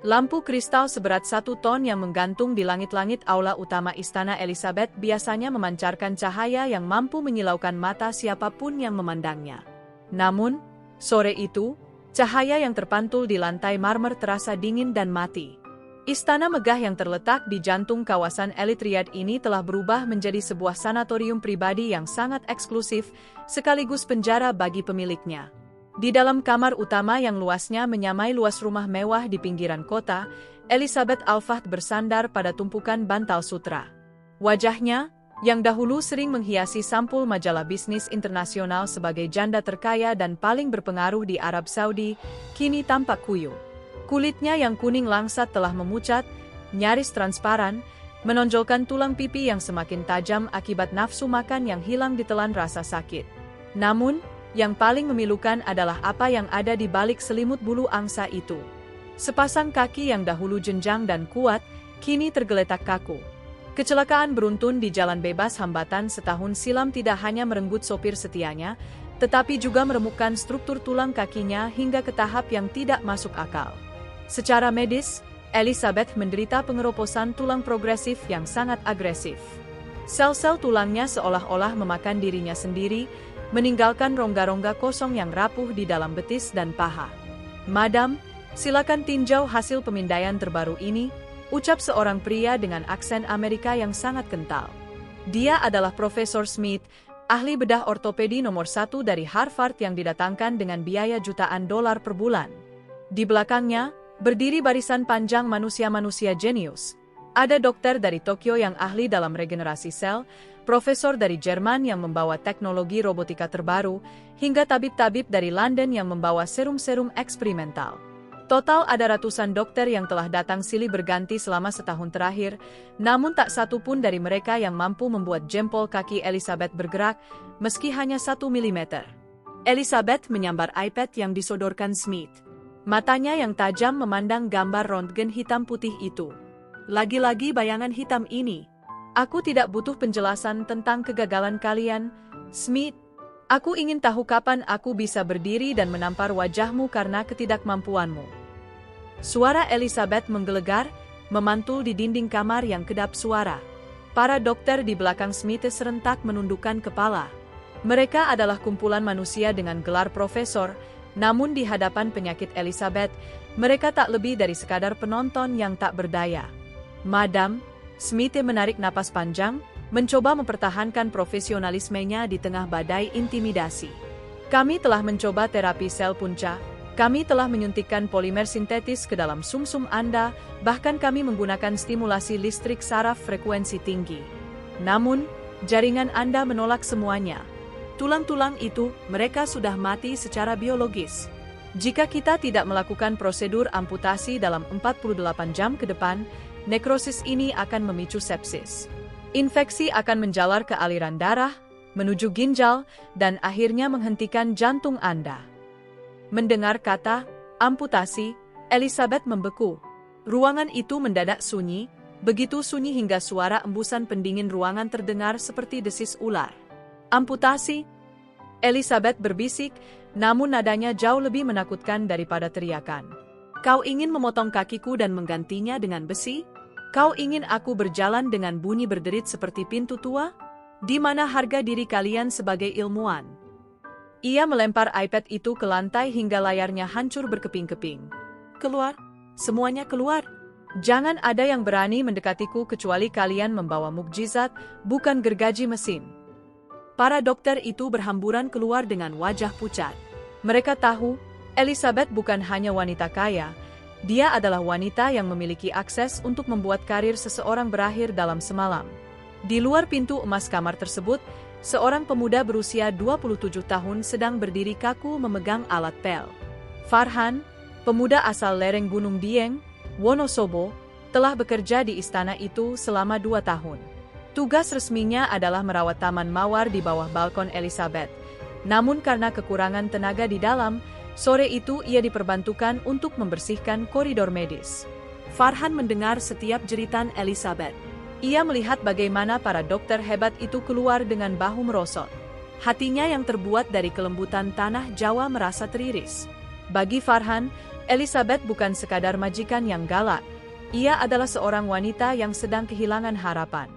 Lampu kristal seberat 1 ton yang menggantung di langit-langit aula utama Istana Elizabeth biasanya memancarkan cahaya yang mampu menyilaukan mata siapapun yang memandangnya. Namun, sore itu, cahaya yang terpantul di lantai marmer terasa dingin dan mati. Istana megah yang terletak di jantung kawasan elit Riyadh ini telah berubah menjadi sebuah sanatorium pribadi yang sangat eksklusif, sekaligus penjara bagi pemiliknya. Di dalam kamar utama yang luasnya menyamai luas rumah mewah di pinggiran kota, Elizabeth Al Fahd bersandar pada tumpukan bantal sutra. Wajahnya, yang dahulu sering menghiasi sampul majalah bisnis internasional sebagai janda terkaya dan paling berpengaruh di Arab Saudi, kini tampak kuyup. Kulitnya yang kuning langsat telah memucat, nyaris transparan, menonjolkan tulang pipi yang semakin tajam akibat nafsu makan yang hilang ditelan rasa sakit. Namun, yang paling memilukan adalah apa yang ada di balik selimut bulu angsa itu. Sepasang kaki yang dahulu jenjang dan kuat, kini tergeletak kaku. Kecelakaan beruntun di jalan bebas hambatan setahun silam tidak hanya merenggut sopir setianya, tetapi juga meremukkan struktur tulang kakinya hingga ke tahap yang tidak masuk akal. Secara medis, Elizabeth menderita pengeroposan tulang progresif yang sangat agresif. Sel-sel tulangnya seolah-olah memakan dirinya sendiri, meninggalkan rongga-rongga kosong yang rapuh di dalam betis dan paha. "Madam, silakan tinjau hasil pemindaian terbaru ini," ucap seorang pria dengan aksen Amerika yang sangat kental. Dia adalah Profesor Smith, ahli bedah ortopedi nomor 1 dari Harvard yang didatangkan dengan biaya jutaan dolar per bulan. Di belakangnya, berdiri barisan panjang manusia-manusia jenius. Ada dokter dari Tokyo yang ahli dalam regenerasi sel, profesor dari Jerman yang membawa teknologi robotika terbaru, hingga tabib-tabib dari London yang membawa serum-serum eksperimental. Total ada ratusan dokter yang telah datang silih berganti selama setahun terakhir, namun tak satu pun dari mereka yang mampu membuat jempol kaki Elizabeth bergerak, meski hanya 1 milimeter. Elizabeth menyambar iPad yang disodorkan Smith. Matanya yang tajam memandang gambar röntgen hitam putih itu. "Lagi-lagi bayangan hitam ini. Aku tidak butuh penjelasan tentang kegagalan kalian, Smith. Aku ingin tahu kapan aku bisa berdiri dan menampar wajahmu karena ketidakmampuanmu." Suara Elizabeth menggelegar, memantul di dinding kamar yang kedap suara. Para dokter di belakang Smith serentak menundukkan kepala. Mereka adalah kumpulan manusia dengan gelar profesor, namun di hadapan penyakit Elizabeth, mereka tak lebih dari sekadar penonton yang tak berdaya. "Madam," Smith menarik napas panjang, mencoba mempertahankan profesionalismenya di tengah badai intimidasi. "Kami telah mencoba terapi sel punca, kami telah menyuntikkan polimer sintetis ke dalam sumsum Anda, bahkan kami menggunakan stimulasi listrik saraf frekuensi tinggi. Namun, jaringan Anda menolak semuanya. Tulang-tulang itu, mereka sudah mati secara biologis. Jika kita tidak melakukan prosedur amputasi dalam 48 jam ke depan, nekrosis ini akan memicu sepsis. Infeksi akan menjalar ke aliran darah, menuju ginjal, dan akhirnya menghentikan jantung Anda." Mendengar kata amputasi, Elizabeth membeku. Ruangan itu mendadak sunyi, begitu sunyi hingga suara embusan pendingin ruangan terdengar seperti desis ular. "Amputasi?" Elizabeth berbisik, namun nadanya jauh lebih menakutkan daripada teriakan. "Kau ingin memotong kakiku dan menggantinya dengan besi? Kau ingin aku berjalan dengan bunyi berderit seperti pintu tua? Di mana harga diri kalian sebagai ilmuwan?" Ia melempar iPad itu ke lantai hingga layarnya hancur berkeping-keping. "Keluar! Semuanya keluar! Jangan ada yang berani mendekatiku kecuali kalian membawa mukjizat, bukan gergaji mesin." Para dokter itu berhamburan keluar dengan wajah pucat. Mereka tahu, Elizabeth bukan hanya wanita kaya, dia adalah wanita yang memiliki akses untuk membuat karir seseorang berakhir dalam semalam. Di luar pintu emas kamar tersebut, seorang pemuda berusia 27 tahun sedang berdiri kaku memegang alat pel. Farhan, pemuda asal lereng Gunung Dieng, Wonosobo, telah bekerja di istana itu selama 2 tahun. Tugas resminya adalah merawat taman mawar di bawah balkon Elizabeth. Namun karena kekurangan tenaga di dalam, sore itu ia diperbantukan untuk membersihkan koridor medis. Farhan mendengar setiap jeritan Elizabeth. Ia melihat bagaimana para dokter hebat itu keluar dengan bahu merosot. Hatinya yang terbuat dari kelembutan tanah Jawa merasa teriris. Bagi Farhan, Elizabeth bukan sekadar majikan yang galak. Ia adalah seorang wanita yang sedang kehilangan harapan.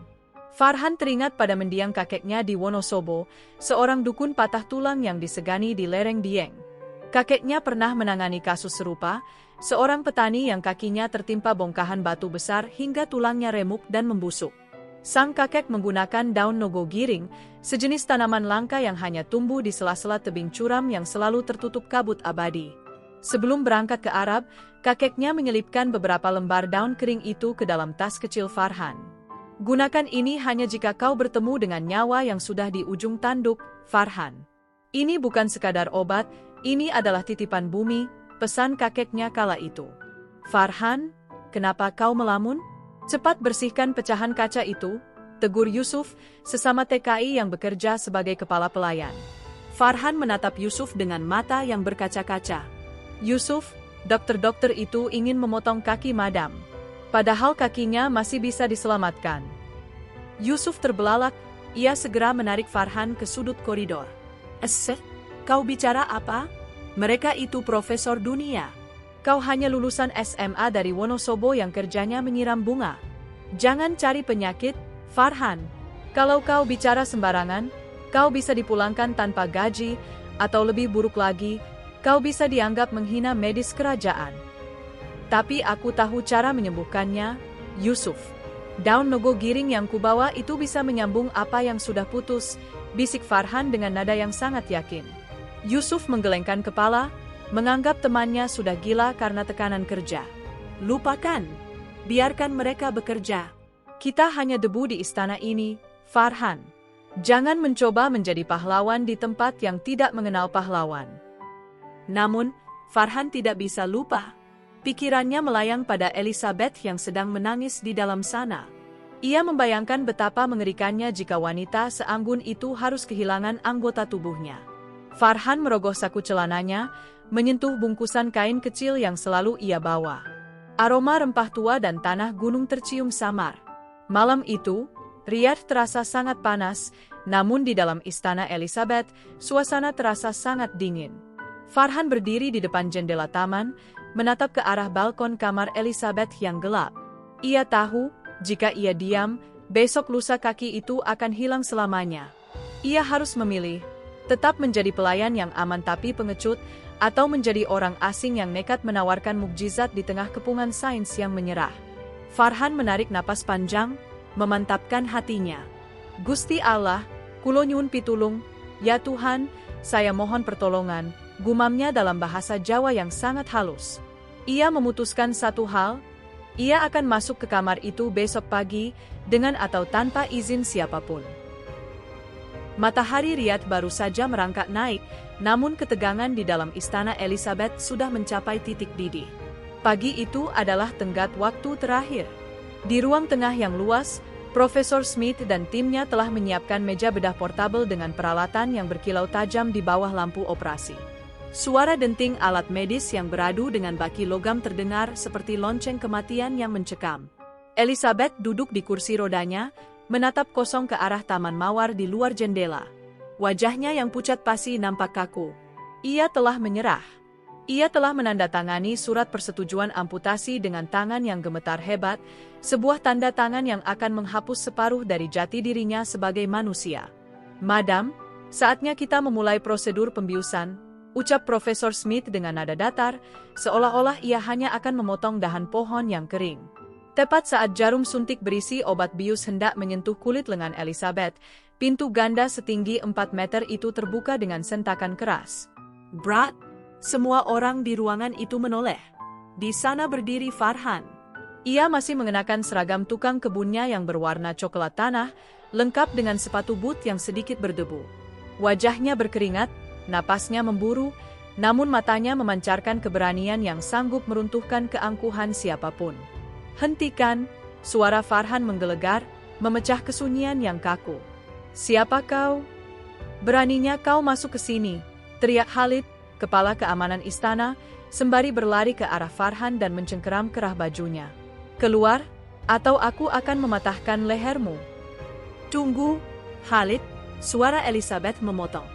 Farhan teringat pada mendiang kakeknya di Wonosobo, seorang dukun patah tulang yang disegani di lereng Dieng. Kakeknya pernah menangani kasus serupa, seorang petani yang kakinya tertimpa bongkahan batu besar hingga tulangnya remuk dan membusuk. Sang kakek menggunakan daun nogogiring, sejenis tanaman langka yang hanya tumbuh di sela-sela tebing curam yang selalu tertutup kabut abadi. Sebelum berangkat ke Arab, kakeknya menyelipkan beberapa lembar daun kering itu ke dalam tas kecil Farhan. Gunakan ini hanya jika kau bertemu dengan nyawa yang sudah di ujung tanduk, Farhan. Ini bukan sekadar obat, ini adalah titipan bumi, pesan kakeknya kala itu. Farhan, kenapa kau melamun? Cepat bersihkan pecahan kaca itu, tegur Yusuf, sesama TKI yang bekerja sebagai kepala pelayan. Farhan menatap Yusuf dengan mata yang berkaca-kaca. Yusuf, dokter-dokter itu ingin memotong kaki madam. Padahal kakinya masih bisa diselamatkan. Yusuf terbelalak, ia segera menarik Farhan ke sudut koridor. Kau bicara apa? Mereka itu profesor dunia. Kau hanya lulusan SMA dari Wonosobo yang kerjanya menyiram bunga. Jangan cari penyakit, Farhan. Kalau kau bicara sembarangan, kau bisa dipulangkan tanpa gaji, atau lebih buruk lagi, kau bisa dianggap menghina medis kerajaan. Tapi aku tahu cara menyembuhkannya, Yusuf. Daun nogogiring yang kubawa itu bisa menyambung apa yang sudah putus, bisik Farhan dengan nada yang sangat yakin. Yusuf menggelengkan kepala, menganggap temannya sudah gila karena tekanan kerja. Lupakan. Biarkan mereka bekerja. Kita hanya debu di istana ini, Farhan. Jangan mencoba menjadi pahlawan di tempat yang tidak mengenal pahlawan. Namun, Farhan tidak bisa lupa. Pikirannya melayang pada Elizabeth yang sedang menangis di dalam sana. Ia membayangkan betapa mengerikannya jika wanita seanggun itu harus kehilangan anggota tubuhnya. Farhan merogoh saku celananya, menyentuh bungkusan kain kecil yang selalu ia bawa. Aroma rempah tua dan tanah gunung tercium samar. Malam itu, Riyadh terasa sangat panas, namun di dalam istana Elizabeth, suasana terasa sangat dingin. Farhan berdiri di depan jendela taman, menatap ke arah balkon kamar Elizabeth yang gelap. Ia tahu, jika ia diam, besok lusa kaki itu akan hilang selamanya. Ia harus memilih, tetap menjadi pelayan yang aman tapi pengecut, atau menjadi orang asing yang nekat menawarkan mukjizat di tengah kepungan sains yang menyerah. Farhan menarik napas panjang, memantapkan hatinya. Gusti Allah, kulo nyuwun pitulung, ya Tuhan, saya mohon pertolongan, gumamnya dalam bahasa Jawa yang sangat halus. Ia memutuskan satu hal, ia akan masuk ke kamar itu besok pagi, dengan atau tanpa izin siapapun. Matahari Riyadh baru saja merangkak naik, namun ketegangan di dalam istana Elizabeth sudah mencapai titik didih. Pagi itu adalah tenggat waktu terakhir. Di ruang tengah yang luas, Profesor Smith dan timnya telah menyiapkan meja bedah portabel dengan peralatan yang berkilau tajam di bawah lampu operasi. Suara denting alat medis yang beradu dengan baki logam terdengar seperti lonceng kematian yang mencekam. Elizabeth duduk di kursi rodanya, menatap kosong ke arah taman mawar di luar jendela. Wajahnya yang pucat pasi nampak kaku. Ia telah menyerah. Ia telah menandatangani surat persetujuan amputasi dengan tangan yang gemetar hebat, sebuah tanda tangan yang akan menghapus separuh dari jati dirinya sebagai manusia. Madam, saatnya kita memulai prosedur pembiusan, ucap Profesor Smith dengan nada datar, seolah-olah ia hanya akan memotong dahan pohon yang kering. Tepat saat jarum suntik berisi obat bius hendak menyentuh kulit lengan Elizabeth, pintu ganda setinggi 4 meter itu terbuka dengan sentakan keras. Brat! Semua orang di ruangan itu menoleh. Di sana berdiri Farhan. Ia masih mengenakan seragam tukang kebunnya yang berwarna coklat tanah, lengkap dengan sepatu boot yang sedikit berdebu. Wajahnya berkeringat, napasnya memburu, namun matanya memancarkan keberanian yang sanggup meruntuhkan keangkuhan siapapun. Hentikan, suara Farhan menggelegar, memecah kesunyian yang kaku. Siapa kau? Beraninya kau masuk ke sini, teriak Khalid, kepala keamanan istana, sembari berlari ke arah Farhan dan mencengkeram kerah bajunya. Keluar, atau aku akan mematahkan lehermu. Tunggu, Khalid, suara Elizabeth memotong.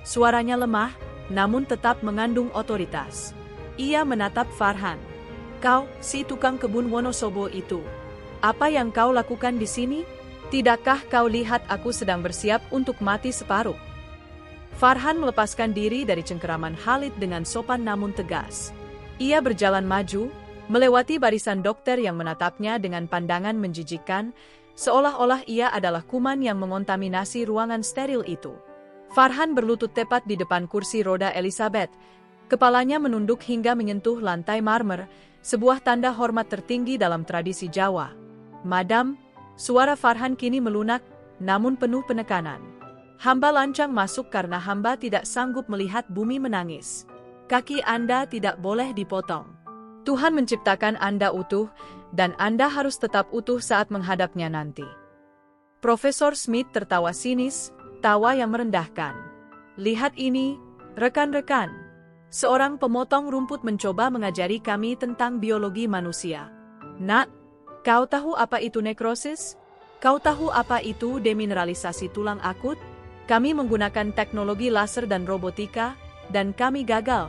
Suaranya lemah, namun tetap mengandung otoritas. Ia menatap Farhan. Kau, si tukang kebun Wonosobo itu. Apa yang kau lakukan di sini? Tidakkah kau lihat aku sedang bersiap untuk mati separuh? Farhan melepaskan diri dari cengkeraman Khalid dengan sopan namun tegas. Ia berjalan maju, melewati barisan dokter yang menatapnya dengan pandangan menjijikkan, seolah-olah ia adalah kuman yang mengontaminasi ruangan steril itu. Farhan berlutut tepat di depan kursi roda Elizabeth. Kepalanya menunduk hingga menyentuh lantai marmer, sebuah tanda hormat tertinggi dalam tradisi Jawa. Madam, suara Farhan kini melunak, namun penuh penekanan. Hamba lancang masuk karena hamba tidak sanggup melihat bumi menangis. Kaki Anda tidak boleh dipotong. Tuhan menciptakan Anda utuh, dan Anda harus tetap utuh saat menghadapnya nanti. Profesor Smith tertawa sinis, tawa yang merendahkan. Lihat ini, rekan-rekan. Seorang pemotong rumput mencoba mengajari kami tentang biologi manusia. Nak, kau tahu apa itu nekrosis? Kau tahu apa itu demineralisasi tulang akut? Kami menggunakan teknologi laser dan robotika, dan kami gagal.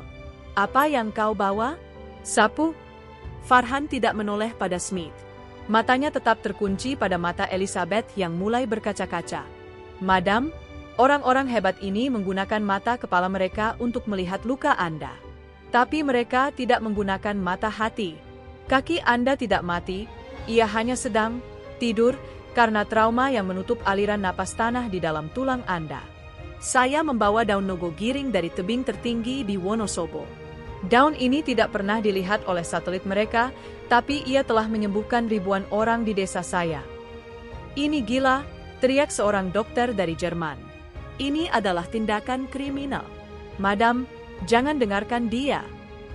Apa yang kau bawa? Sapu? Farhan tidak menoleh pada Smith. Matanya tetap terkunci pada mata Elizabeth yang mulai berkaca-kaca. Madam, orang-orang hebat ini menggunakan mata kepala mereka untuk melihat luka Anda. Tapi mereka tidak menggunakan mata hati. Kaki Anda tidak mati, ia hanya sedang tidur karena trauma yang menutup aliran napas tanah di dalam tulang Anda. Saya membawa daun nogo giring dari tebing tertinggi di Wonosobo. Daun ini tidak pernah dilihat oleh satelit mereka, tapi ia telah menyembuhkan ribuan orang di desa saya. Ini gila, teriak seorang dokter dari Jerman. Ini adalah tindakan kriminal. Madam, jangan dengarkan dia.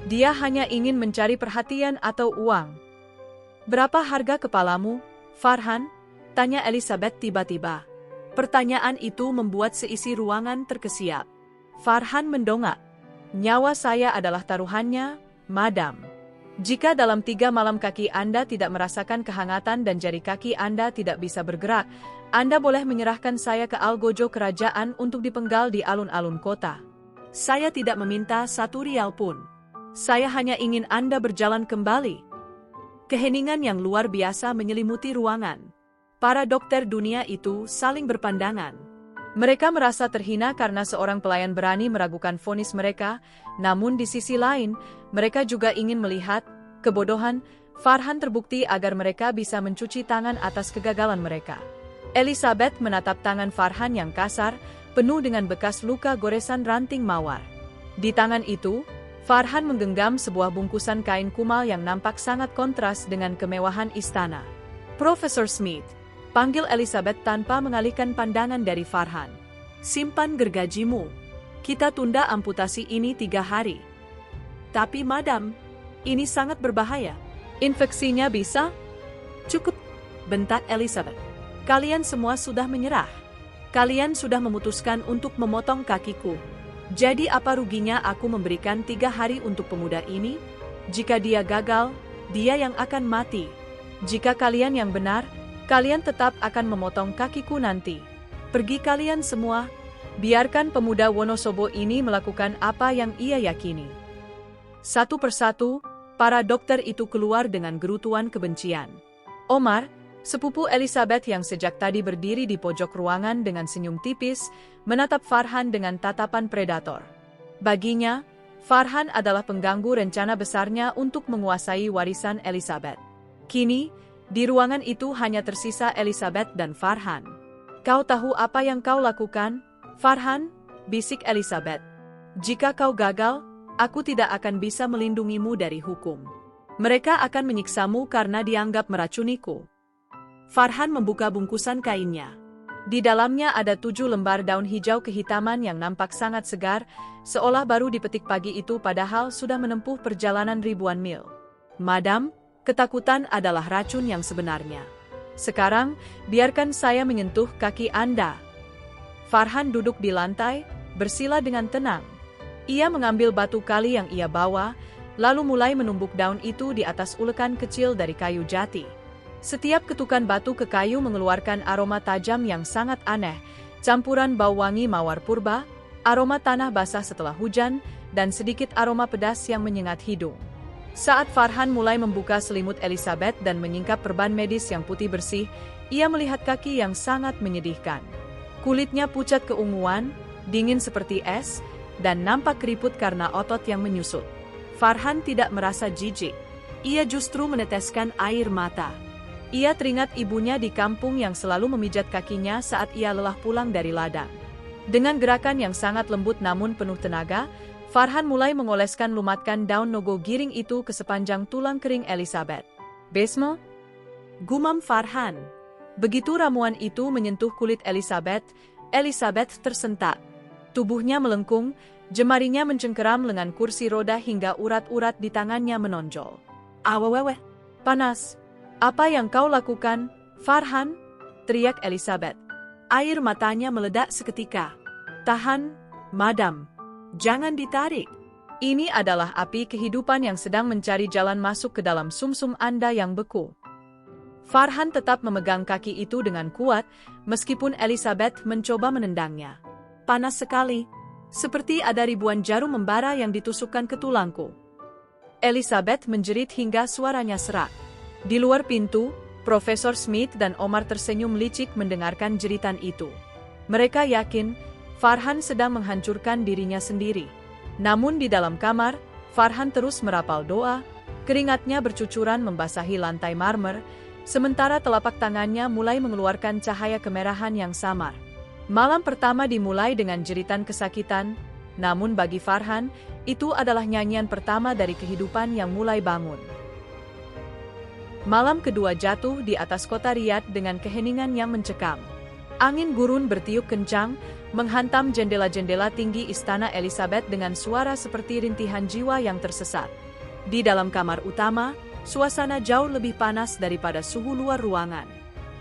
Dia hanya ingin mencari perhatian atau uang. Berapa harga kepalamu, Farhan? Tanya Elizabeth tiba-tiba. Pertanyaan itu membuat seisi ruangan terkesiap. Farhan mendongak. Nyawa saya adalah taruhannya, Madam. Jika dalam 3 malam kaki Anda tidak merasakan kehangatan dan jari kaki Anda tidak bisa bergerak, Anda boleh menyerahkan saya ke algojo kerajaan untuk dipenggal di alun-alun kota. Saya tidak meminta 1 rial pun. Saya hanya ingin Anda berjalan kembali. Keheningan yang luar biasa menyelimuti ruangan. Para dokter dunia itu saling berpandangan. Mereka merasa terhina karena seorang pelayan berani meragukan vonis mereka, namun di sisi lain, mereka juga ingin melihat kebodohan Farhan terbukti agar mereka bisa mencuci tangan atas kegagalan mereka. Elizabeth menatap tangan Farhan yang kasar, penuh dengan bekas luka goresan ranting mawar. Di tangan itu, Farhan menggenggam sebuah bungkusan kain kumal yang nampak sangat kontras dengan kemewahan istana. Profesor Smith, panggil Elizabeth tanpa mengalihkan pandangan dari Farhan. Simpan gergajimu. Kita tunda amputasi ini 3 hari. Tapi madam, ini sangat berbahaya. Infeksinya bisa? Cukup, bentak Elizabeth. Kalian semua sudah menyerah. Kalian sudah memutuskan untuk memotong kakiku. Jadi apa ruginya aku memberikan 3 hari untuk pemuda ini? Jika dia gagal, dia yang akan mati. Jika kalian yang benar, kalian tetap akan memotong kakiku nanti. Pergi kalian semua, biarkan pemuda Wonosobo ini melakukan apa yang ia yakini. Satu persatu, para dokter itu keluar dengan gerutuan kebencian. Omar, sepupu Elizabeth yang sejak tadi berdiri di pojok ruangan dengan senyum tipis, menatap Farhan dengan tatapan predator. Baginya, Farhan adalah pengganggu rencana besarnya untuk menguasai warisan Elizabeth. Kini, di ruangan itu hanya tersisa Elizabeth dan Farhan. Kau tahu apa yang kau lakukan, Farhan? Bisik Elizabeth. Jika kau gagal, aku tidak akan bisa melindungimu dari hukum. Mereka akan menyiksamu karena dianggap meracuniku. Farhan membuka bungkusan kainnya. Di dalamnya ada 7 lembar daun hijau kehitaman yang nampak sangat segar, seolah baru dipetik pagi itu padahal sudah menempuh perjalanan ribuan mil. Madam, ketakutan adalah racun yang sebenarnya. Sekarang, biarkan saya menyentuh kaki Anda. Farhan duduk di lantai, bersila dengan tenang. Ia mengambil batu kali yang ia bawa, lalu mulai menumbuk daun itu di atas ulekan kecil dari kayu jati. Setiap ketukan batu ke kayu mengeluarkan aroma tajam yang sangat aneh, campuran bau wangi mawar purba, aroma tanah basah setelah hujan, dan sedikit aroma pedas yang menyengat hidung. Saat Farhan mulai membuka selimut Elizabeth dan menyingkap perban medis yang putih bersih, ia melihat kaki yang sangat menyedihkan. Kulitnya pucat keunguan, dingin seperti es, dan nampak keriput karena otot yang menyusut. Farhan tidak merasa jijik. Ia justru meneteskan air mata. Ia teringat ibunya di kampung yang selalu memijat kakinya saat ia lelah pulang dari ladang. Dengan gerakan yang sangat lembut namun penuh tenaga, Farhan mulai mengoleskan lumatkan daun nogo giring itu ke sepanjang tulang kering Elizabeth. "Besme?" gumam Farhan. Begitu ramuan itu menyentuh kulit Elizabeth, Elizabeth tersentak. Tubuhnya melengkung, jemarinya mencengkeram lengan kursi roda hingga urat-urat di tangannya menonjol. "Aweweh, panas. Apa yang kau lakukan, Farhan?" teriak Elizabeth. Air matanya meledak seketika. "Tahan, madam. Jangan ditarik. Ini adalah api kehidupan yang sedang mencari jalan masuk ke dalam sumsum Anda yang beku." Farhan tetap memegang kaki itu dengan kuat, meskipun Elizabeth mencoba menendangnya. "Panas sekali. Seperti ada ribuan jarum membara yang ditusukkan ke tulangku." Elizabeth menjerit hingga suaranya serak. Di luar pintu, Profesor Smith dan Omar tersenyum licik mendengarkan jeritan itu. Mereka yakin Farhan sedang menghancurkan dirinya sendiri. Namun di dalam kamar, Farhan terus merapal doa, keringatnya bercucuran membasahi lantai marmer, sementara telapak tangannya mulai mengeluarkan cahaya kemerahan yang samar. Malam pertama dimulai dengan jeritan kesakitan, namun bagi Farhan, itu adalah nyanyian pertama dari kehidupan yang mulai bangun. Malam kedua jatuh di atas kota Riyadh dengan keheningan yang mencekam. Angin gurun bertiup kencang, menghantam jendela-jendela tinggi istana Elizabeth dengan suara seperti rintihan jiwa yang tersesat. Di dalam kamar utama, suasana jauh lebih panas daripada suhu luar ruangan.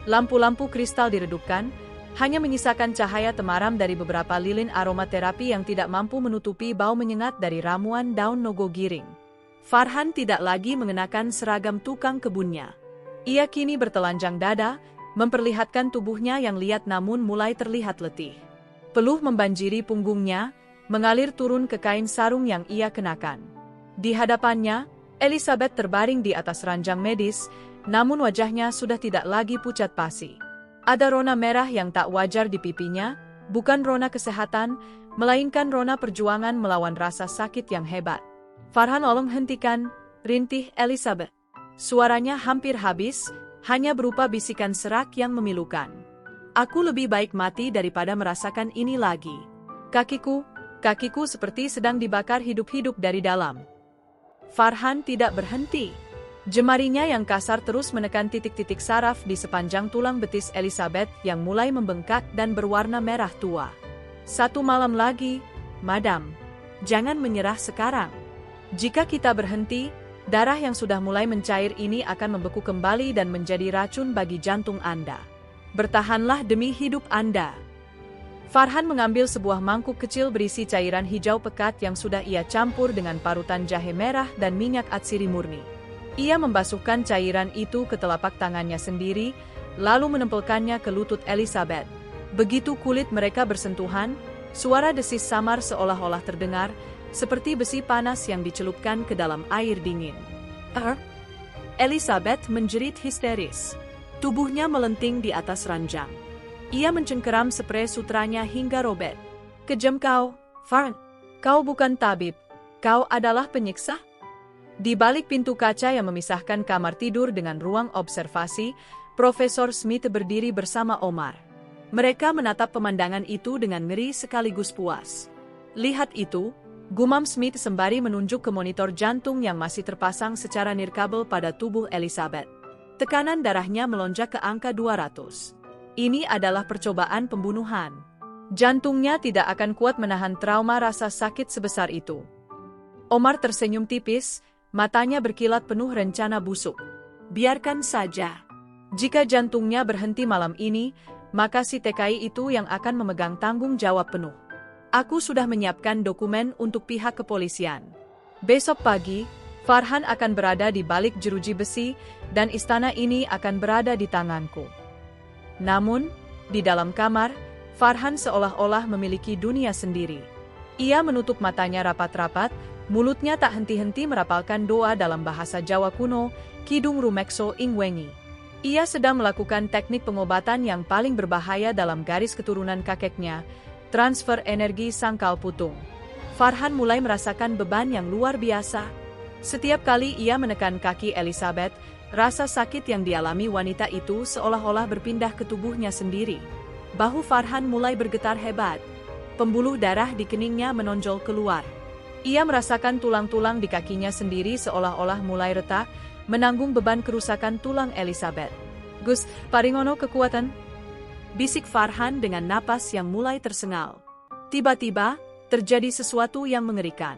Lampu-lampu kristal diredupkan, hanya menyisakan cahaya temaram dari beberapa lilin aromaterapi yang tidak mampu menutupi bau menyengat dari ramuan daun nogo giring. Farhan tidak lagi mengenakan seragam tukang kebunnya. Ia kini bertelanjang dada, memperlihatkan tubuhnya yang liat namun mulai terlihat letih. Peluh membanjiri punggungnya, mengalir turun ke kain sarung yang ia kenakan. Di hadapannya, Elizabeth terbaring di atas ranjang medis, namun wajahnya sudah tidak lagi pucat pasi. Ada rona merah yang tak wajar di pipinya, bukan rona kesehatan, melainkan rona perjuangan melawan rasa sakit yang hebat. "Farhan, tolong hentikan," rintih Elizabeth. Suaranya hampir habis, hanya berupa bisikan serak yang memilukan. "Aku lebih baik mati daripada merasakan ini lagi. Kakiku seperti sedang dibakar hidup-hidup dari dalam." Farhan tidak berhenti. Jemarinya yang kasar terus menekan titik-titik saraf di sepanjang tulang betis Elizabeth yang mulai membengkak dan berwarna merah tua. "Satu malam lagi, madam. Jangan menyerah sekarang. Jika kita berhenti, darah yang sudah mulai mencair ini akan membeku kembali dan menjadi racun bagi jantung Anda. Bertahanlah demi hidup Anda." Farhan mengambil sebuah mangkuk kecil berisi cairan hijau pekat yang sudah ia campur dengan parutan jahe merah dan minyak atsiri murni. Ia membasuhkan cairan itu ke telapak tangannya sendiri, lalu menempelkannya ke lutut Elizabeth. Begitu kulit mereka bersentuhan, suara desis samar seolah-olah terdengar, seperti besi panas yang dicelupkan ke dalam air dingin. Elizabeth menjerit histeris. Tubuhnya melenting di atas ranjang. Ia mencengkeram sprei sutranya hingga robek. "Kejam kau, Farhan. Kau bukan tabib. Kau adalah penyiksa." Di balik pintu kaca yang memisahkan kamar tidur dengan ruang observasi, Profesor Smith berdiri bersama Omar. Mereka menatap pemandangan itu dengan ngeri sekaligus puas. "Lihat itu," gumam Smith sembari menunjuk ke monitor jantung yang masih terpasang secara nirkabel pada tubuh Elizabeth. Tekanan darahnya melonjak ke angka 200. Ini adalah percobaan pembunuhan. Jantungnya tidak akan kuat menahan trauma rasa sakit sebesar itu. Omar tersenyum tipis, matanya berkilat penuh rencana busuk. "Biarkan saja. Jika jantungnya berhenti malam ini, maka si TKI itu yang akan memegang tanggung jawab penuh. Aku sudah menyiapkan dokumen untuk pihak kepolisian. Besok pagi, Farhan akan berada di balik jeruji besi, dan istana ini akan berada di tanganku." Namun, di dalam kamar, Farhan seolah-olah memiliki dunia sendiri. Ia menutup matanya rapat-rapat, mulutnya tak henti-henti merapalkan doa dalam bahasa Jawa kuno, Kidung Rumekso ing Wengi. Ia sedang melakukan teknik pengobatan yang paling berbahaya dalam garis keturunan kakeknya, transfer energi sangkal putung. Farhan mulai merasakan beban yang luar biasa. Setiap kali ia menekan kaki Elizabeth, rasa sakit yang dialami wanita itu seolah-olah berpindah ke tubuhnya sendiri. Bahu Farhan mulai bergetar hebat. Pembuluh darah di keningnya menonjol keluar. Ia merasakan tulang-tulang di kakinya sendiri seolah-olah mulai retak, menanggung beban kerusakan tulang Elizabeth. "Gus, paringono kekuatan?" bisik Farhan dengan napas yang mulai tersengal. Tiba-tiba, terjadi sesuatu yang mengerikan.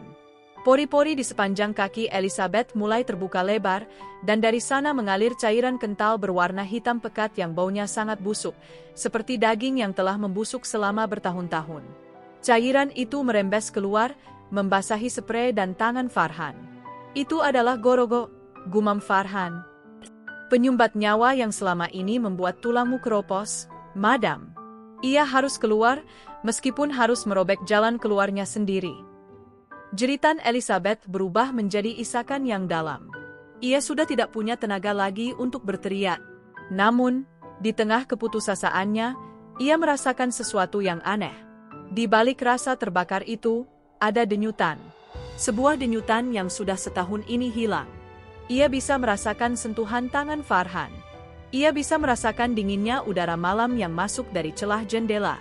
Pori-pori di sepanjang kaki Elizabeth mulai terbuka lebar, dan dari sana mengalir cairan kental berwarna hitam pekat yang baunya sangat busuk, seperti daging yang telah membusuk selama bertahun-tahun. Cairan itu merembes keluar, membasahi sprei dan tangan Farhan. "Itu adalah gorogo," gumam Farhan. "Penyumbat nyawa yang selama ini membuat tulangmu keropos, madam. Ia harus keluar, meskipun harus merobek jalan keluarnya sendiri." Jeritan Elizabeth berubah menjadi isakan yang dalam. Ia sudah tidak punya tenaga lagi untuk berteriak. Namun, di tengah keputusasaannya, ia merasakan sesuatu yang aneh. Di balik rasa terbakar itu, ada denyutan. Sebuah denyutan yang sudah setahun ini hilang. Ia bisa merasakan sentuhan tangan Farhan. Ia bisa merasakan dinginnya udara malam yang masuk dari celah jendela.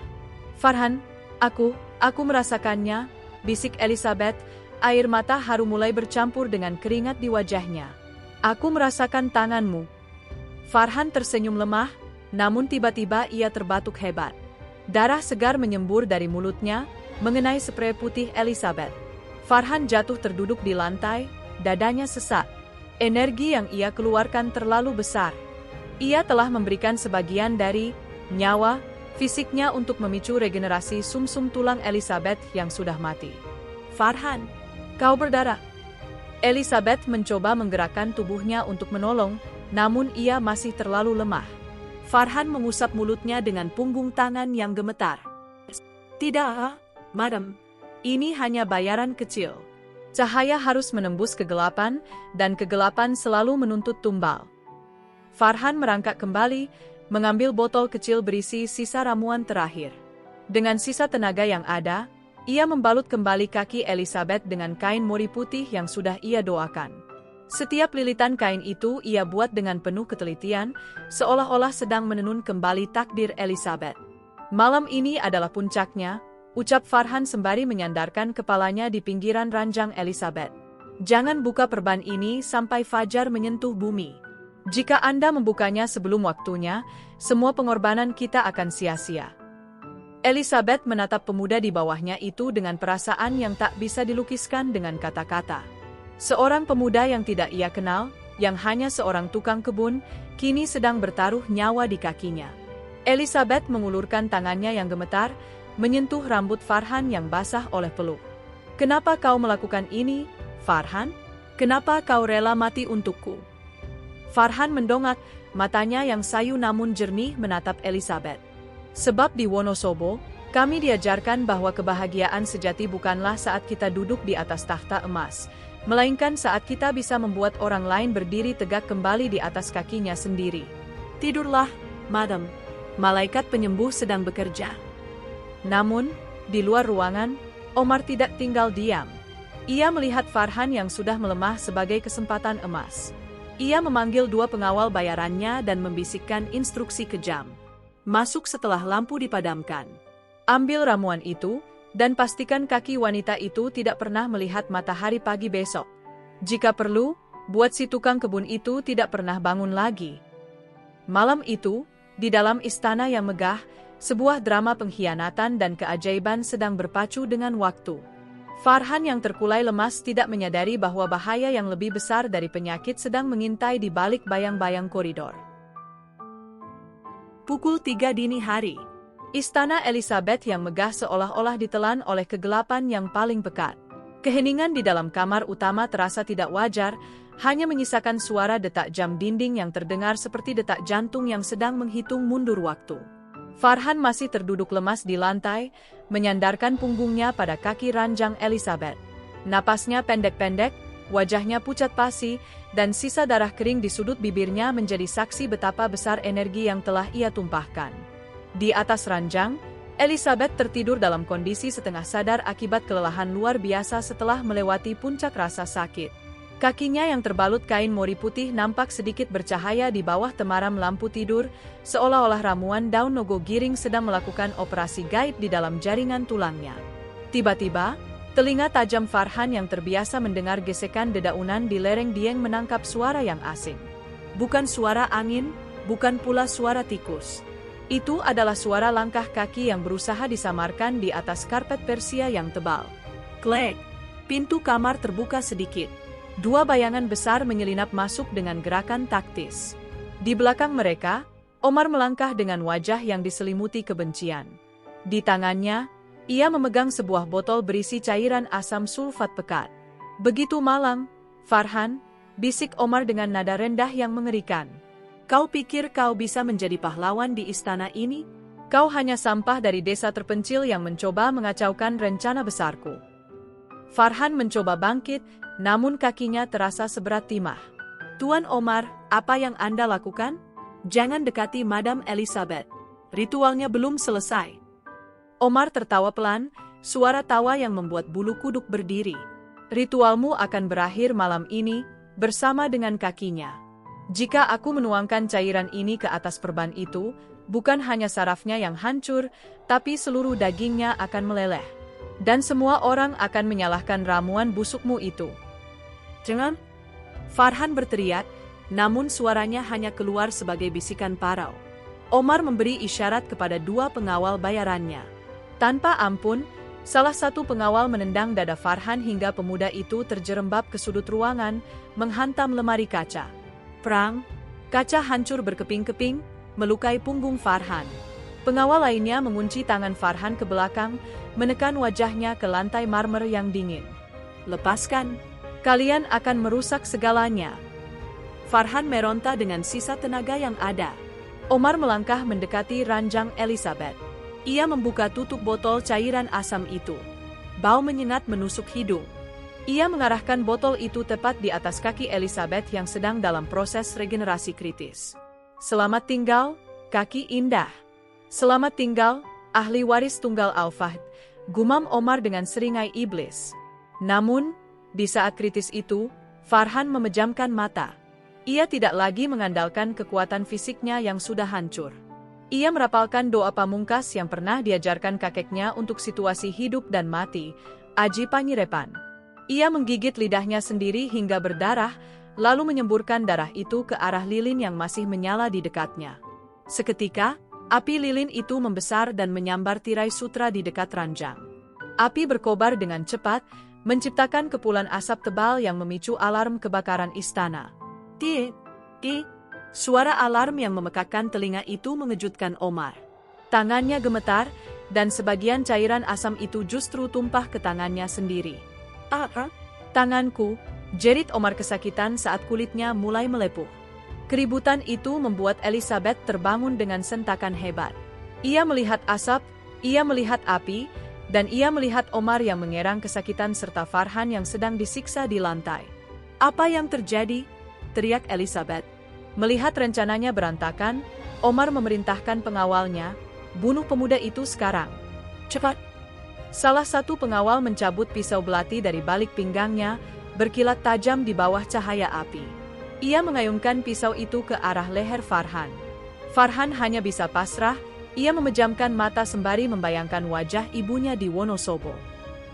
"Farhan, aku merasakannya," bisik Elizabeth, air mata haru mulai bercampur dengan keringat di wajahnya. "Aku merasakan tanganmu." Farhan tersenyum lemah, namun tiba-tiba ia terbatuk hebat. Darah segar menyembur dari mulutnya, mengenai sprei putih Elizabeth. Farhan jatuh terduduk di lantai, dadanya sesak. Energi yang ia keluarkan terlalu besar. Ia telah memberikan sebagian dari nyawa fisiknya untuk memicu regenerasi sumsum tulang Elizabeth yang sudah mati. "Farhan, kau berdarah." Elizabeth mencoba menggerakkan tubuhnya untuk menolong, namun ia masih terlalu lemah. Farhan mengusap mulutnya dengan punggung tangan yang gemetar. "Tidak, madam. Ini hanya bayaran kecil. Cahaya harus menembus kegelapan, dan kegelapan selalu menuntut tumbal." Farhan merangkak kembali, mengambil botol kecil berisi sisa ramuan terakhir. Dengan sisa tenaga yang ada, ia membalut kembali kaki Elizabeth dengan kain mori putih yang sudah ia doakan. Setiap lilitan kain itu ia buat dengan penuh ketelitian, seolah-olah sedang menenun kembali takdir Elizabeth. "Malam ini adalah puncaknya," ucap Farhan sembari menyandarkan kepalanya di pinggiran ranjang Elizabeth. "Jangan buka perban ini sampai fajar menyentuh bumi. Jika Anda membukanya sebelum waktunya, semua pengorbanan kita akan sia-sia." Elizabeth menatap pemuda di bawahnya itu dengan perasaan yang tak bisa dilukiskan dengan kata-kata. Seorang pemuda yang tidak ia kenal, yang hanya seorang tukang kebun, kini sedang bertaruh nyawa di kakinya. Elizabeth mengulurkan tangannya yang gemetar, menyentuh rambut Farhan yang basah oleh peluk. "Kenapa kau melakukan ini, Farhan? Kenapa kau rela mati untukku?" Farhan mendongak, matanya yang sayu namun jernih menatap Elizabeth. "Sebab di Wonosobo, kami diajarkan bahwa kebahagiaan sejati bukanlah saat kita duduk di atas tahta emas, melainkan saat kita bisa membuat orang lain berdiri tegak kembali di atas kakinya sendiri. Tidurlah, madam. Malaikat penyembuh sedang bekerja." Namun, di luar ruangan, Omar tidak tinggal diam. Ia melihat Farhan yang sudah melemah sebagai kesempatan emas. Ia memanggil dua pengawal bayarannya dan membisikkan instruksi kejam. "Masuk setelah lampu dipadamkan. Ambil ramuan itu, dan pastikan kaki wanita itu tidak pernah melihat matahari pagi besok. Jika perlu, buat si tukang kebun itu tidak pernah bangun lagi." Malam itu, di dalam istana yang megah, sebuah drama pengkhianatan dan keajaiban sedang berpacu dengan waktu. Farhan yang terkulai lemas tidak menyadari bahwa bahaya yang lebih besar dari penyakit sedang mengintai di balik bayang-bayang koridor. Pukul 3 dini hari. Istana Elizabeth yang megah seolah-olah ditelan oleh kegelapan yang paling pekat. Keheningan di dalam kamar utama terasa tidak wajar, hanya menyisakan suara detak jam dinding yang terdengar seperti detak jantung yang sedang menghitung mundur waktu. Farhan masih terduduk lemas di lantai, menyandarkan punggungnya pada kaki ranjang Elizabeth. Napasnya pendek-pendek, wajahnya pucat pasi, dan sisa darah kering di sudut bibirnya menjadi saksi betapa besar energi yang telah ia tumpahkan. Di atas ranjang, Elizabeth tertidur dalam kondisi setengah sadar akibat kelelahan luar biasa setelah melewati puncak rasa sakit. Kakinya yang terbalut kain mori putih nampak sedikit bercahaya di bawah temaram lampu tidur, seolah-olah ramuan daun nogo giring sedang melakukan operasi gaib di dalam jaringan tulangnya. Tiba-tiba, telinga tajam Farhan yang terbiasa mendengar gesekan dedaunan di lereng Dieng menangkap suara yang asing. Bukan suara angin, bukan pula suara tikus. Itu adalah suara langkah kaki yang berusaha disamarkan di atas karpet Persia yang tebal. Klek! Pintu kamar terbuka sedikit. Dua bayangan besar menyelinap masuk dengan gerakan taktis. Di belakang mereka, Omar melangkah dengan wajah yang diselimuti kebencian. Di tangannya, ia memegang sebuah botol berisi cairan asam sulfat pekat. Begitu malang, Farhan, bisik Omar dengan nada rendah yang mengerikan. Kau pikir kau bisa menjadi pahlawan di istana ini? Kau hanya sampah dari desa terpencil yang mencoba mengacaukan rencana besarku. Farhan mencoba bangkit, namun kakinya terasa seberat timah. Tuan Omar, apa yang Anda lakukan? Jangan dekati Madam Elizabeth. Ritualnya belum selesai. Omar tertawa pelan, suara tawa yang membuat bulu kuduk berdiri. Ritualmu akan berakhir malam ini, bersama dengan kakinya. Jika aku menuangkan cairan ini ke atas perban itu, bukan hanya sarafnya yang hancur, tapi seluruh dagingnya akan meleleh. Dan semua orang akan menyalahkan ramuan busukmu itu. Jangan! Farhan berteriak, namun suaranya hanya keluar sebagai bisikan parau. Omar memberi isyarat kepada dua pengawal bayarannya. Tanpa ampun, salah satu pengawal menendang dada Farhan hingga pemuda itu terjerembab ke sudut ruangan, menghantam lemari kaca. Perang! Kaca hancur berkeping-keping, melukai punggung Farhan. Pengawal lainnya mengunci tangan Farhan ke belakang, menekan wajahnya ke lantai marmer yang dingin. Lepaskan! Kalian akan merusak segalanya. Farhan meronta dengan sisa tenaga yang ada. Omar melangkah mendekati ranjang Elizabeth. Ia membuka tutup botol cairan asam itu. Bau menyengat menusuk hidung. Ia mengarahkan botol itu tepat di atas kaki Elizabeth yang sedang dalam proses regenerasi kritis. Selamat tinggal, kaki indah. Selamat tinggal, ahli waris tunggal Al-Fahd, gumam Omar dengan seringai iblis. Namun, di saat kritis itu, Farhan memejamkan mata. Ia tidak lagi mengandalkan kekuatan fisiknya yang sudah hancur. Ia merapalkan doa pamungkas yang pernah diajarkan kakeknya untuk situasi hidup dan mati, Aji Panyirepan. Ia menggigit lidahnya sendiri hingga berdarah, lalu menyemburkan darah itu ke arah lilin yang masih menyala di dekatnya. Seketika, api lilin itu membesar dan menyambar tirai sutra di dekat ranjang. Api berkobar dengan cepat, menciptakan kepulan asap tebal yang memicu alarm kebakaran istana. Ti. Suara alarm yang memekakkan telinga itu mengejutkan Omar. Tangannya gemetar, dan sebagian cairan asam itu justru tumpah ke tangannya sendiri. Tanganku, jerit Omar kesakitan saat kulitnya mulai melepuh. Keributan itu membuat Elizabeth terbangun dengan sentakan hebat. Ia melihat asap, ia melihat api, dan ia melihat Omar yang mengerang kesakitan serta Farhan yang sedang disiksa di lantai. Apa yang terjadi? Teriak Elizabeth. Melihat rencananya berantakan, Omar memerintahkan pengawalnya, bunuh pemuda itu sekarang. Cepat! Salah satu pengawal mencabut pisau belati dari balik pinggangnya, berkilat tajam di bawah cahaya api. Ia mengayunkan pisau itu ke arah leher Farhan. Farhan hanya bisa pasrah. Ia memejamkan mata sembari membayangkan wajah ibunya di Wonosobo.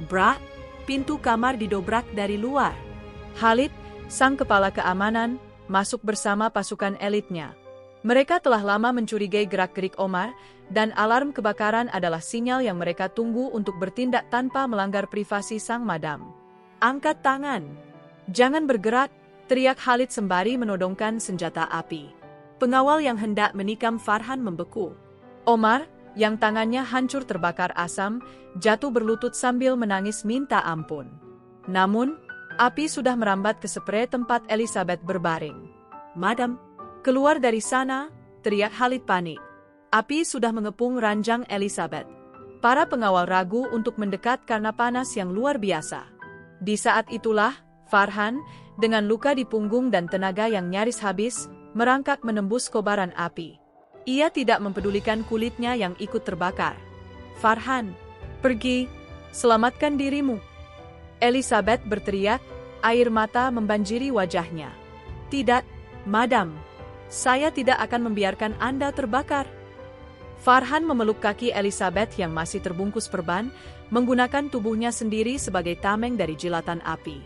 Brak! Pintu kamar didobrak dari luar. Khalid, sang kepala keamanan, masuk bersama pasukan elitnya. Mereka telah lama mencurigai gerak-gerik Omar, dan alarm kebakaran adalah sinyal yang mereka tunggu untuk bertindak tanpa melanggar privasi sang madam. Angkat tangan! Jangan bergerak! Teriak Khalid sembari menodongkan senjata api. Pengawal yang hendak menikam Farhan membeku. Omar, yang tangannya hancur terbakar asam, jatuh berlutut sambil menangis minta ampun. Namun, api sudah merambat ke sprei tempat Elizabeth berbaring. Madam, keluar dari sana, teriak Khalid panik. Api sudah mengepung ranjang Elizabeth. Para pengawal ragu untuk mendekat karena panas yang luar biasa. Di saat itulah, Farhan, dengan luka di punggung dan tenaga yang nyaris habis, merangkak menembus kobaran api. Ia tidak mempedulikan kulitnya yang ikut terbakar. "Farhan, pergi, selamatkan dirimu!" Elizabeth berteriak, air mata membanjiri wajahnya. "Tidak, Madam. Saya tidak akan membiarkan Anda terbakar." Farhan memeluk kaki Elizabeth yang masih terbungkus perban, menggunakan tubuhnya sendiri sebagai tameng dari jilatan api.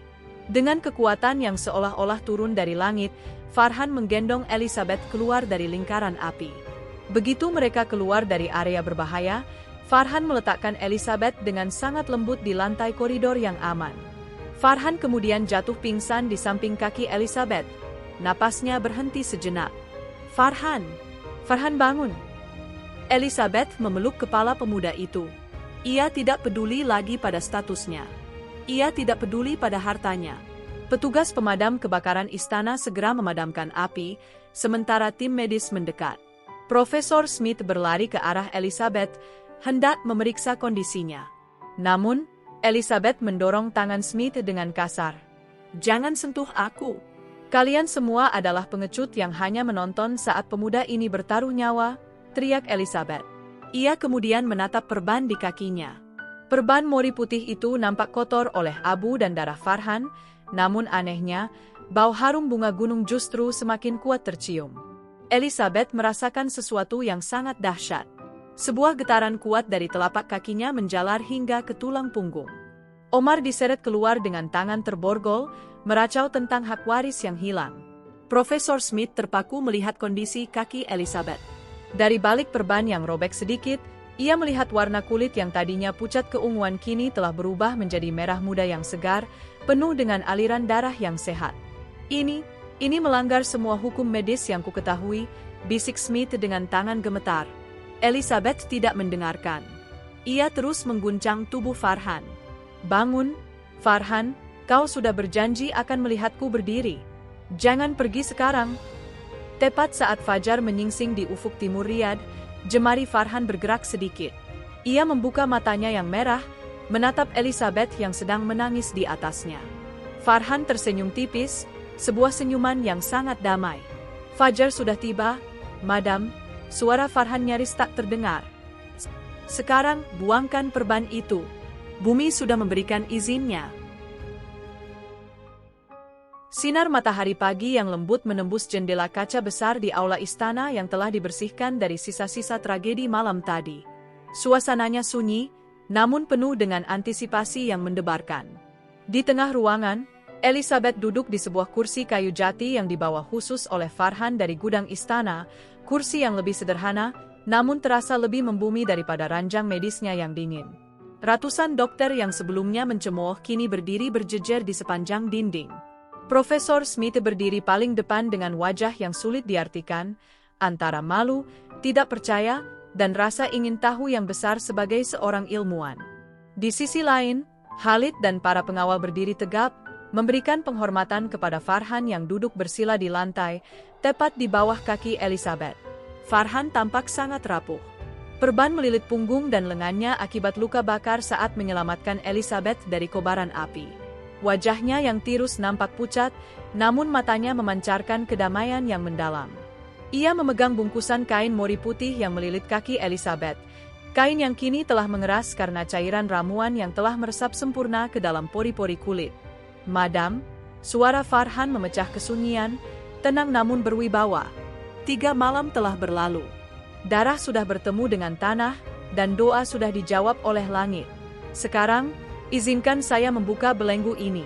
Dengan kekuatan yang seolah-olah turun dari langit, Farhan menggendong Elizabeth keluar dari lingkaran api. Begitu mereka keluar dari area berbahaya, Farhan meletakkan Elizabeth dengan sangat lembut di lantai koridor yang aman. Farhan kemudian jatuh pingsan di samping kaki Elizabeth. Napasnya berhenti sejenak. "Farhan! Farhan, bangun!" Elizabeth memeluk kepala pemuda itu. Ia tidak peduli lagi pada statusnya. Ia tidak peduli pada hartanya. Petugas pemadam kebakaran istana segera memadamkan api, sementara tim medis mendekat. Profesor Smith berlari ke arah Elizabeth, hendak memeriksa kondisinya. Namun, Elizabeth mendorong tangan Smith dengan kasar. "Jangan sentuh aku. Kalian semua adalah pengecut yang hanya menonton saat pemuda ini bertaruh nyawa," teriak Elizabeth. Ia kemudian menatap perban di kakinya. Perban mori putih itu nampak kotor oleh abu dan darah Farhan, namun anehnya, bau harum bunga gunung justru semakin kuat tercium. Elizabeth merasakan sesuatu yang sangat dahsyat. Sebuah getaran kuat dari telapak kakinya menjalar hingga ke tulang punggung. Omar diseret keluar dengan tangan terborgol, meracau tentang hak waris yang hilang. Profesor Smith terpaku melihat kondisi kaki Elizabeth. Dari balik perban yang robek sedikit, ia melihat warna kulit yang tadinya pucat keunguan kini telah berubah menjadi merah muda yang segar, penuh dengan aliran darah yang sehat. Ini melanggar semua hukum medis yang kuketahui," bisik Smith dengan tangan gemetar. Elizabeth tidak mendengarkan. Ia terus mengguncang tubuh Farhan. "Bangun, Farhan, kau sudah berjanji akan melihatku berdiri. Jangan pergi sekarang." Tepat saat fajar menyingsing di ufuk timur Riyadh, jemari Farhan bergerak sedikit. Ia membuka matanya yang merah, menatap Elizabeth yang sedang menangis di atasnya. Farhan tersenyum tipis, sebuah senyuman yang sangat damai. "Fajar sudah tiba, Madam," suara Farhan nyaris tak terdengar. "Sekarang buangkan perban itu. Bumi sudah memberikan izinnya." Sinar matahari pagi yang lembut menembus jendela kaca besar di aula istana yang telah dibersihkan dari sisa-sisa tragedi malam tadi. Suasananya sunyi, namun penuh dengan antisipasi yang mendebarkan. Di tengah ruangan, Elizabeth duduk di sebuah kursi kayu jati yang dibawa khusus oleh Farhan dari gudang istana, kursi yang lebih sederhana, namun terasa lebih membumi daripada ranjang medisnya yang dingin. Ratusan dokter yang sebelumnya mencemooh kini berdiri berjejer di sepanjang dinding. Profesor Smith berdiri paling depan dengan wajah yang sulit diartikan, antara malu, tidak percaya, dan rasa ingin tahu yang besar sebagai seorang ilmuwan. Di sisi lain, Khalid dan para pengawal berdiri tegap, memberikan penghormatan kepada Farhan yang duduk bersila di lantai, tepat di bawah kaki Elizabeth. Farhan tampak sangat rapuh. Perban melilit punggung dan lengannya akibat luka bakar saat menyelamatkan Elizabeth dari kobaran api. Wajahnya yang tirus nampak pucat, namun matanya memancarkan kedamaian yang mendalam. Ia memegang bungkusan kain mori putih yang melilit kaki Elizabeth, kain yang kini telah mengeras karena cairan ramuan yang telah meresap sempurna ke dalam pori-pori kulit. "Madam," suara Farhan memecah kesunyian, tenang namun berwibawa. 3 malam telah berlalu. Darah sudah bertemu dengan tanah, dan doa sudah dijawab oleh langit. Sekarang, izinkan saya membuka belenggu ini.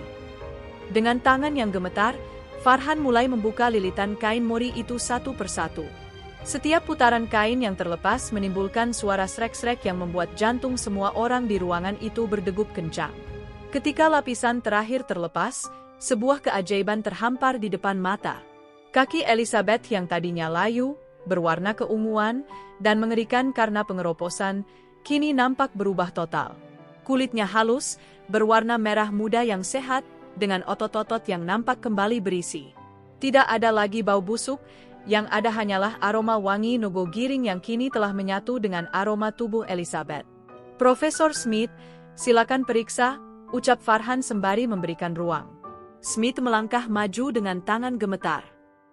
Dengan tangan yang gemetar, Farhan mulai membuka lilitan kain mori itu satu persatu. Setiap putaran kain yang terlepas menimbulkan suara srek-srek yang membuat jantung semua orang di ruangan itu berdegup kencang. Ketika lapisan terakhir terlepas, sebuah keajaiban terhampar di depan mata. Kaki Elizabeth yang tadinya layu, berwarna keunguan, dan mengerikan karena pengeroposan, kini nampak berubah total. Kulitnya halus, berwarna merah muda yang sehat, dengan otot-otot yang nampak kembali berisi. Tidak ada lagi bau busuk, Yang ada hanyalah aroma wangi nogogiring yang kini telah menyatu dengan aroma tubuh Elizabeth. Profesor Smith, silakan periksa, ucap Farhan sembari memberikan ruang. Smith melangkah maju dengan tangan gemetar.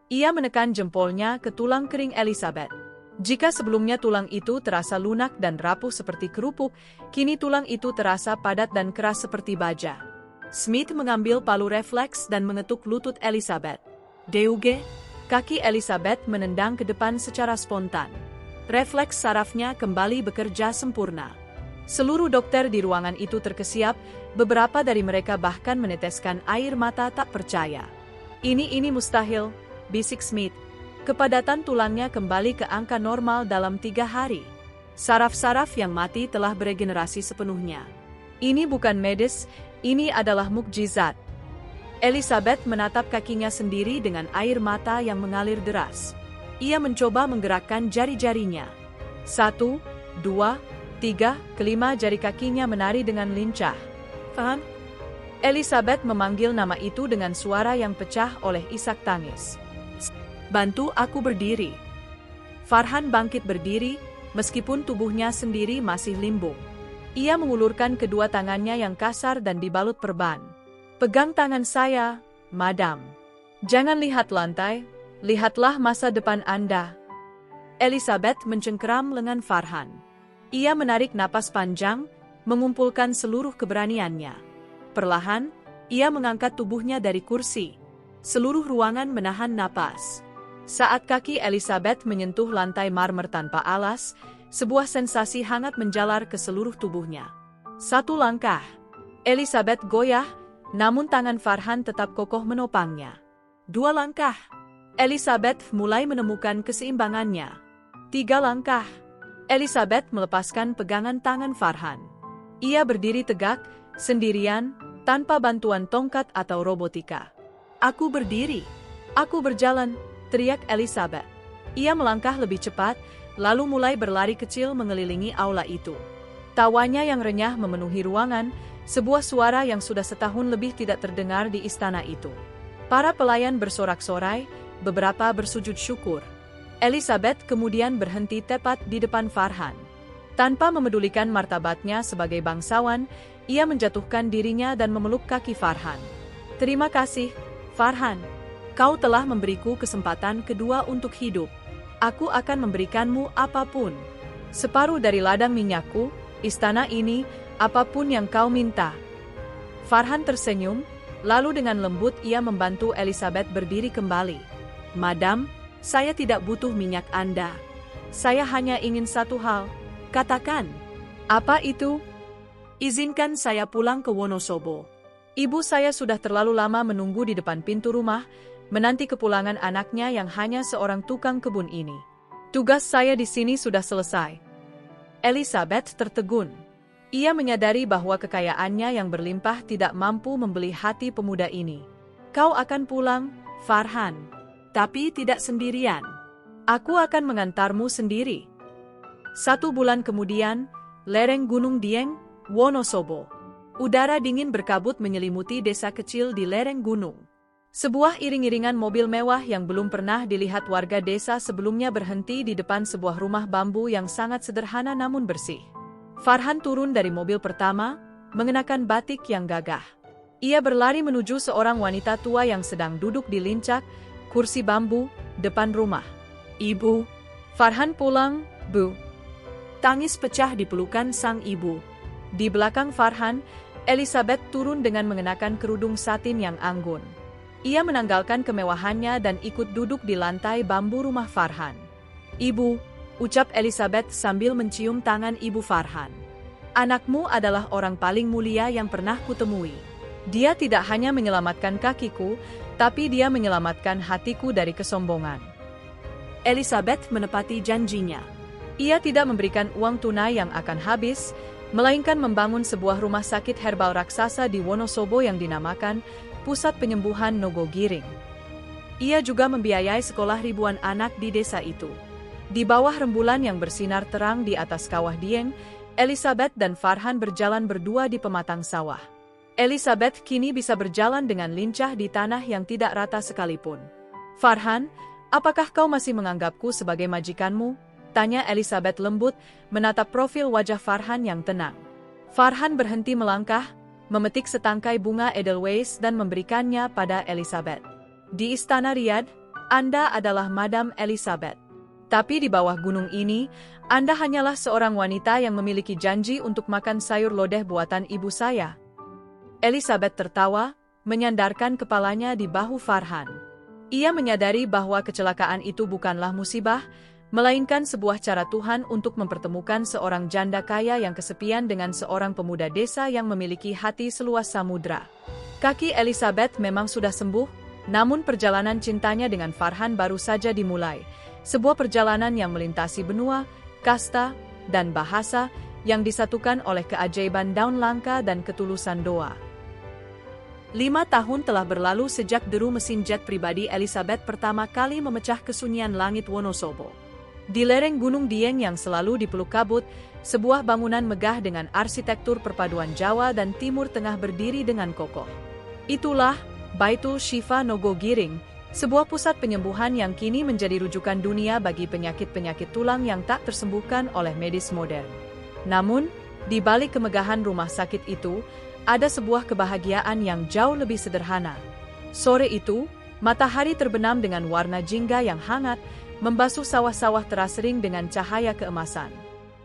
Ia menekan jempolnya ke tulang kering Elizabeth. Jika sebelumnya tulang itu terasa lunak dan rapuh seperti kerupuk, kini tulang itu terasa padat dan keras seperti baja. Smith mengambil palu refleks dan mengetuk lutut Elizabeth. Deuge, kaki Elizabeth menendang ke depan secara spontan. Refleks sarafnya kembali bekerja sempurna. Seluruh dokter di ruangan itu terkesiap, beberapa dari mereka bahkan meneteskan air mata tak percaya. Ini mustahil, bisik Smith. Kepadatan tulangnya kembali ke angka normal dalam 3 hari. Saraf-saraf yang mati telah beregenerasi sepenuhnya. Ini bukan medis, ini adalah mukjizat. Elizabeth menatap kakinya sendiri dengan air mata yang mengalir deras. Ia mencoba menggerakkan jari-jarinya. 1, 2, 3, kelima jari kakinya menari dengan lincah. Farhan? Elizabeth memanggil nama itu dengan suara yang pecah oleh isak tangis. Bantu aku berdiri. Farhan bangkit berdiri, meskipun tubuhnya sendiri masih limbung. Ia mengulurkan kedua tangannya yang kasar dan dibalut perban. Pegang tangan saya, madam. Jangan lihat lantai, lihatlah masa depan Anda. Elizabeth mencengkeram lengan Farhan. Ia menarik napas panjang, mengumpulkan seluruh keberaniannya. Perlahan, ia mengangkat tubuhnya dari kursi. Seluruh ruangan menahan napas. Saat kaki Elizabeth menyentuh lantai marmer tanpa alas, sebuah sensasi hangat menjalar ke seluruh tubuhnya. 1 langkah. Elizabeth goyah, namun tangan Farhan tetap kokoh menopangnya. 2 langkah. Elizabeth mulai menemukan keseimbangannya. 3 langkah. Elizabeth melepaskan pegangan tangan Farhan. Ia berdiri tegak, sendirian, tanpa bantuan tongkat atau robotika. Aku berdiri. Aku berjalan, teriak Elizabeth. Ia melangkah lebih cepat, lalu mulai berlari kecil mengelilingi aula itu. Tawanya yang renyah memenuhi ruangan, sebuah suara yang sudah setahun lebih tidak terdengar di istana itu. Para pelayan bersorak-sorai, beberapa bersujud syukur. Elizabeth kemudian berhenti tepat di depan Farhan. Tanpa memedulikan martabatnya sebagai bangsawan, ia menjatuhkan dirinya dan memeluk kaki Farhan. Terima kasih, Farhan. Kau telah memberiku kesempatan kedua untuk hidup. Aku akan memberikanmu apapun. Separuh dari ladang minyakku, istana ini, apapun yang kau minta. Farhan tersenyum, lalu dengan lembut ia membantu Elizabeth berdiri kembali. Madam, saya tidak butuh minyak Anda. Saya hanya ingin satu hal. Katakan. Apa itu? Izinkan saya pulang ke Wonosobo. Ibu saya sudah terlalu lama menunggu di depan pintu rumah, menanti kepulangan anaknya yang hanya seorang tukang kebun ini. Tugas saya di sini sudah selesai. Elizabeth tertegun. Ia menyadari bahwa kekayaannya yang berlimpah tidak mampu membeli hati pemuda ini. Kau akan pulang, Farhan. Tapi tidak sendirian. Aku akan mengantarmu sendiri. 1 bulan kemudian, lereng Gunung Dieng, Wonosobo. Udara dingin berkabut menyelimuti desa kecil di lereng gunung. Sebuah iring-iringan mobil mewah yang belum pernah dilihat warga desa sebelumnya berhenti di depan sebuah rumah bambu yang sangat sederhana namun bersih. Farhan turun dari mobil pertama, mengenakan batik yang gagah. Ia berlari menuju seorang wanita tua yang sedang duduk di lincak, kursi bambu, depan rumah. Ibu, Farhan pulang, Bu. Tangis pecah di pelukan sang ibu. Di belakang Farhan, Elizabeth turun dengan mengenakan kerudung satin yang anggun. Ia menanggalkan kemewahannya dan ikut duduk di lantai bambu rumah Farhan. Ibu, ucap Elizabeth sambil mencium tangan ibu Farhan. Anakmu adalah orang paling mulia yang pernah kutemui. Dia tidak hanya menyelamatkan kakiku, tapi dia menyelamatkan hatiku dari kesombongan. Elizabeth menepati janjinya. Ia tidak memberikan uang tunai yang akan habis, melainkan membangun sebuah rumah sakit herbal raksasa di Wonosobo yang dinamakan Pusat Penyembuhan Nogogiring. Ia juga membiayai sekolah ribuan anak di desa itu. Di bawah rembulan yang bersinar terang di atas kawah Dieng, Elizabeth dan Farhan berjalan berdua di pematang sawah. Elizabeth kini bisa berjalan dengan lincah di tanah yang tidak rata sekalipun. Farhan, Apakah kau masih menganggapku sebagai majikanmu? Tanya Elizabeth lembut, menatap profil wajah Farhan yang tenang. Farhan berhenti melangkah, memetik setangkai bunga Edelweiss dan memberikannya pada Elizabeth. Di Istana Riyadh, Anda adalah Madam Elizabeth. Tapi di bawah gunung ini, Anda hanyalah seorang wanita yang memiliki janji untuk makan sayur lodeh buatan ibu saya. Elizabeth tertawa, menyandarkan kepalanya di bahu Farhan. Ia menyadari bahwa kecelakaan itu bukanlah musibah, melainkan sebuah cara Tuhan untuk mempertemukan seorang janda kaya yang kesepian dengan seorang pemuda desa yang memiliki hati seluas samudra. Kaki Elizabeth memang sudah sembuh, namun perjalanan cintanya dengan Farhan baru saja dimulai. Sebuah perjalanan yang melintasi benua, kasta, dan bahasa yang disatukan oleh keajaiban daun langka dan ketulusan doa. 5 tahun telah berlalu sejak deru mesin jet pribadi Elizabeth pertama kali memecah kesunyian langit Wonosobo. Di lereng Gunung Dieng yang selalu dipeluk kabut, sebuah bangunan megah dengan arsitektur perpaduan Jawa dan Timur Tengah berdiri dengan kokoh. Itulah Baitul Shifa Nogo Giring, sebuah pusat penyembuhan yang kini menjadi rujukan dunia bagi penyakit-penyakit tulang yang tak tersembuhkan oleh medis modern. Namun, di balik kemegahan rumah sakit itu, ada sebuah kebahagiaan yang jauh lebih sederhana. Sore itu, matahari terbenam dengan warna jingga yang hangat, membasuh sawah-sawah terasering dengan cahaya keemasan.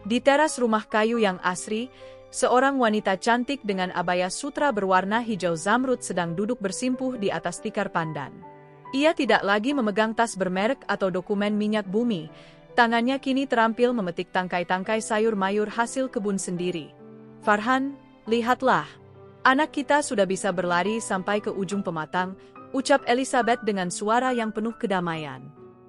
Di teras rumah kayu yang asri, seorang wanita cantik dengan abaya sutra berwarna hijau zamrud sedang duduk bersimpuh di atas tikar pandan. Ia tidak lagi memegang tas bermerek atau dokumen minyak bumi, tangannya kini terampil memetik tangkai-tangkai sayur mayur hasil kebun sendiri. Farhan, lihatlah. Anak kita sudah bisa berlari sampai ke ujung pematang, ucap Elizabeth dengan suara yang penuh kedamaian.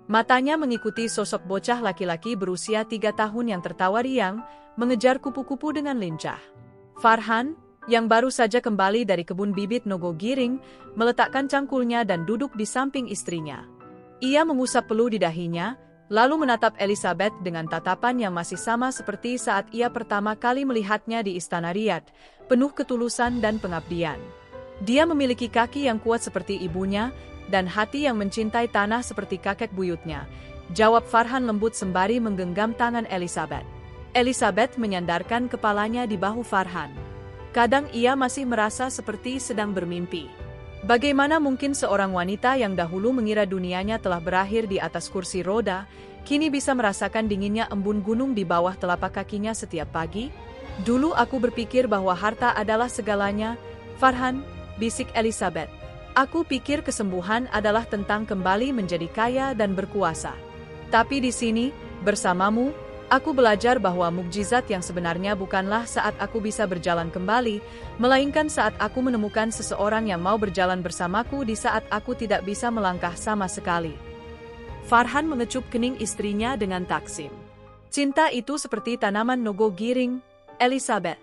Matanya mengikuti sosok bocah laki-laki berusia 3 tahun yang tertawa riang, mengejar kupu-kupu dengan lincah. Farhan, yang baru saja kembali dari kebun bibit Nogo Giring, meletakkan cangkulnya dan duduk di samping istrinya. Ia mengusap peluh di dahinya, lalu menatap Elizabeth dengan tatapan yang masih sama seperti saat ia pertama kali melihatnya di Istana Riyadh, penuh ketulusan dan pengabdian. Dia memiliki kaki yang kuat seperti ibunya, dan hati yang mencintai tanah seperti kakek buyutnya, jawab Farhan lembut sembari menggenggam tangan Elizabeth. Elizabeth menyandarkan kepalanya di bahu Farhan. Kadang ia masih merasa seperti sedang bermimpi. Bagaimana mungkin seorang wanita yang dahulu mengira dunianya telah berakhir di atas kursi roda, kini bisa merasakan dinginnya embun gunung di bawah telapak kakinya setiap pagi? Dulu aku berpikir bahwa harta adalah segalanya, Farhan, bisik Elizabeth. Aku pikir kesembuhan adalah tentang kembali menjadi kaya dan berkuasa. Tapi di sini, bersamamu, aku belajar bahwa mukjizat yang sebenarnya bukanlah saat aku bisa berjalan kembali, melainkan saat aku menemukan seseorang yang mau berjalan bersamaku di saat aku tidak bisa melangkah sama sekali. Farhan mengecup kening istrinya dengan taksim. Cinta itu seperti tanaman Nogo Giring, Elizabeth.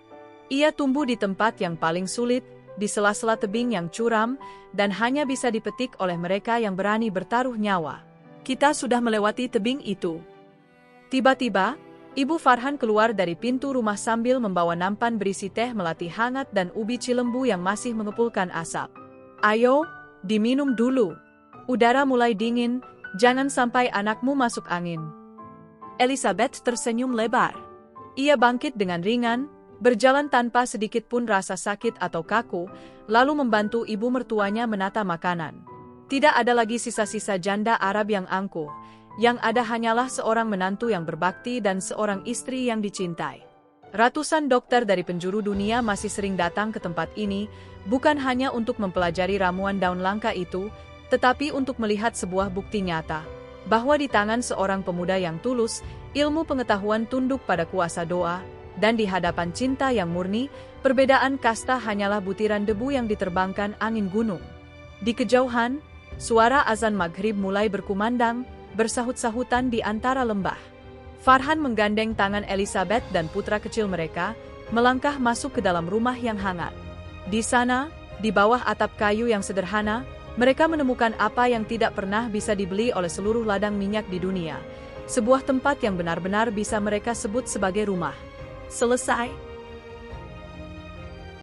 Ia tumbuh di tempat yang paling sulit, di sela-sela tebing yang curam, dan hanya bisa dipetik oleh mereka yang berani bertaruh nyawa. Kita sudah melewati tebing itu. Tiba-tiba, Ibu Farhan keluar dari pintu rumah sambil membawa nampan berisi teh melati hangat dan ubi cilembu yang masih mengepulkan asap. Ayo, diminum dulu. Udara mulai dingin, jangan sampai anakmu masuk angin. Elizabeth tersenyum lebar. Ia bangkit dengan ringan, berjalan tanpa sedikit pun rasa sakit atau kaku, lalu membantu ibu mertuanya menata makanan. Tidak ada lagi sisa-sisa janda Arab yang angkuh, yang ada hanyalah seorang menantu yang berbakti dan seorang istri yang dicintai. Ratusan dokter dari penjuru dunia masih sering datang ke tempat ini, bukan hanya untuk mempelajari ramuan daun langka itu, tetapi untuk melihat sebuah bukti nyata, bahwa di tangan seorang pemuda yang tulus, ilmu pengetahuan tunduk pada kuasa doa, dan di hadapan cinta yang murni, perbedaan kasta hanyalah butiran debu yang diterbangkan angin gunung. Di kejauhan, suara azan maghrib mulai berkumandang, bersahut-sahutan di antara lembah. Farhan menggandeng tangan Elizabeth dan putra kecil mereka, melangkah masuk ke dalam rumah yang hangat. Di sana, di bawah atap kayu yang sederhana, mereka menemukan apa yang tidak pernah bisa dibeli oleh seluruh ladang minyak di dunia. Sebuah tempat yang benar-benar bisa mereka sebut sebagai rumah. Selesai.